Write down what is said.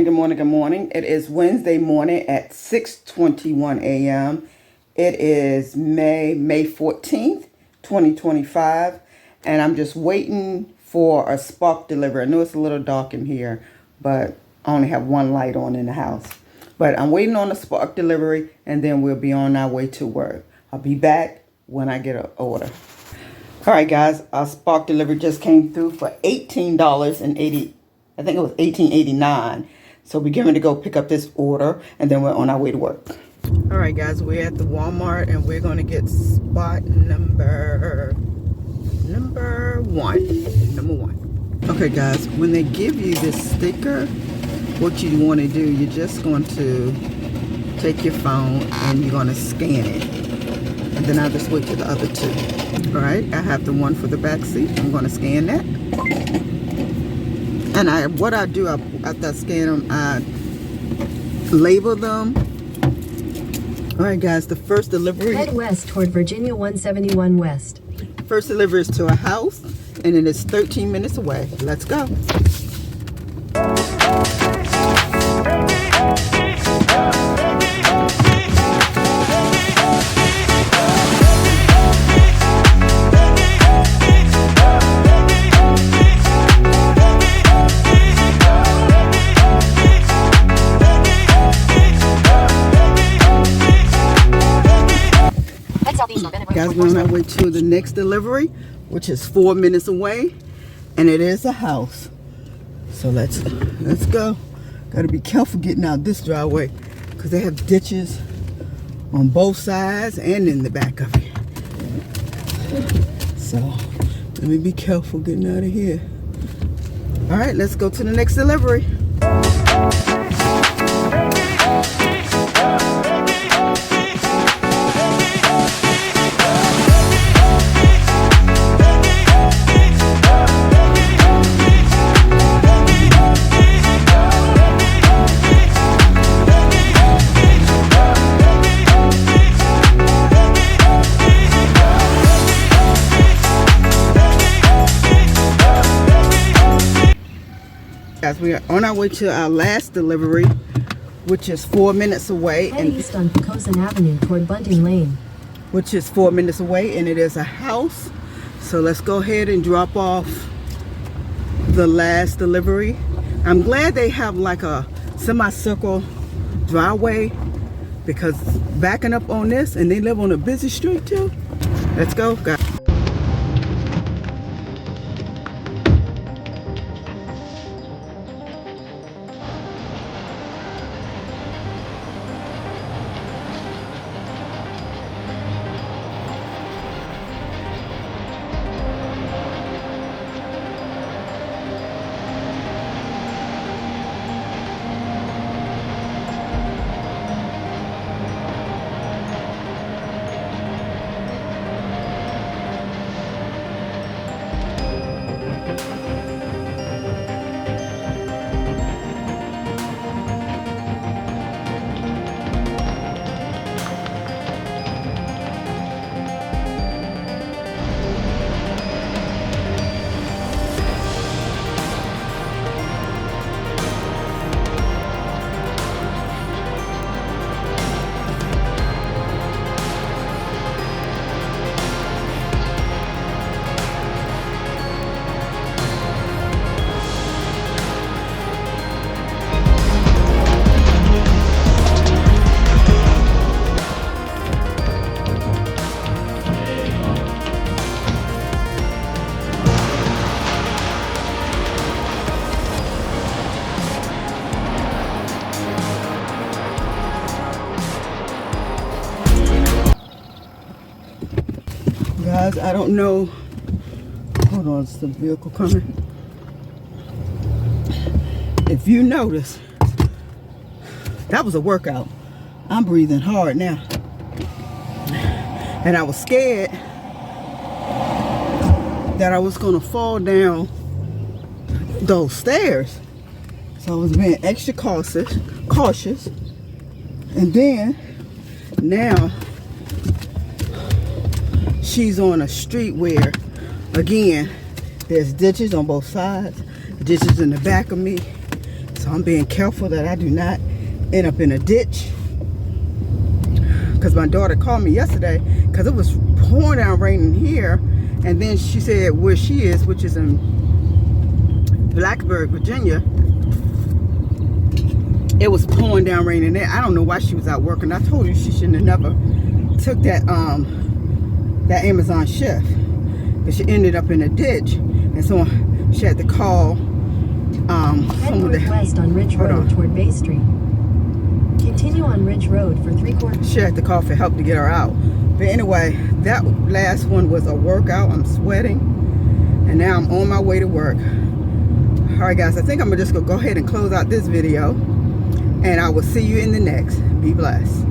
good morning, good morning. It is Wednesday morning at 6:21 a.m. It is May 14th, 2025. And I'm just waiting for a spark delivery. I know it's a little dark in here, but I only have one light on in the house. But I'm waiting on a spark delivery, and then we'll be on our way to work. I'll be back when I get an order. All right, guys, our spark delivery just came through for $18.80. I think it was $18.89. So we're getting ready to go pick up this order, and then we're on our way to work. All right, guys, we're at the Walmart, and we're going to get spot number one. Okay, guys, when they give you this sticker, what you want to do, you're just going to take your phone and you're going to scan it. And then I'll just wait to the other two. All right, I have the one for the back seat. I'm going to scan that. And what I do after I scan them, I label them. All right, guys, the first delivery. Head west toward Virginia 171 West. First delivery is to a house, and it is 13 minutes away. Let's go. Guys, we're on our way to the next delivery, which is 4 minutes away, and it is a house. So let's go. Got to be careful getting out this driveway because they have ditches on both sides and in the back of it. So let me be careful getting out of here. All right, let's go to the next delivery. Guys, we are on our way to our last delivery, which is 4 minutes away. Head east on Pocosin Avenue toward Bunting Lane. Which is 4 minutes away, and it is a house. So let's go ahead and drop off the last delivery. I'm glad they have like a semicircle driveway, because backing up on this, and they live on a busy street too. Let's go, guys. Guys, I don't know. Hold on, it's the vehicle coming. If you notice, that was a workout. I'm breathing hard now. And I was scared that I was gonna fall down those stairs. So I was being extra cautious. And then now she's on a street where, again, there's ditches on both sides, ditches in the back of me. So So I'm being careful that I do not end up in a ditch. Because my daughter called me yesterday because it was pouring down raining here. And then she said where she is, which is in Blacksburg, Virginia, it was pouring down raining there. I don't know why she was out working. I told you she shouldn't have never took that that Amazon shift. But she ended up in a ditch. And so she had to call Head northwest on Ridge Road toward Bay Street. Continue on Ridge Road for 3/4. She had to call for help to get her out. But anyway, that last one was a workout. I'm sweating. And now I'm on my way to work. Alright guys, I think I'm just going to go ahead and close out this video. And I will see you in the next. Be blessed.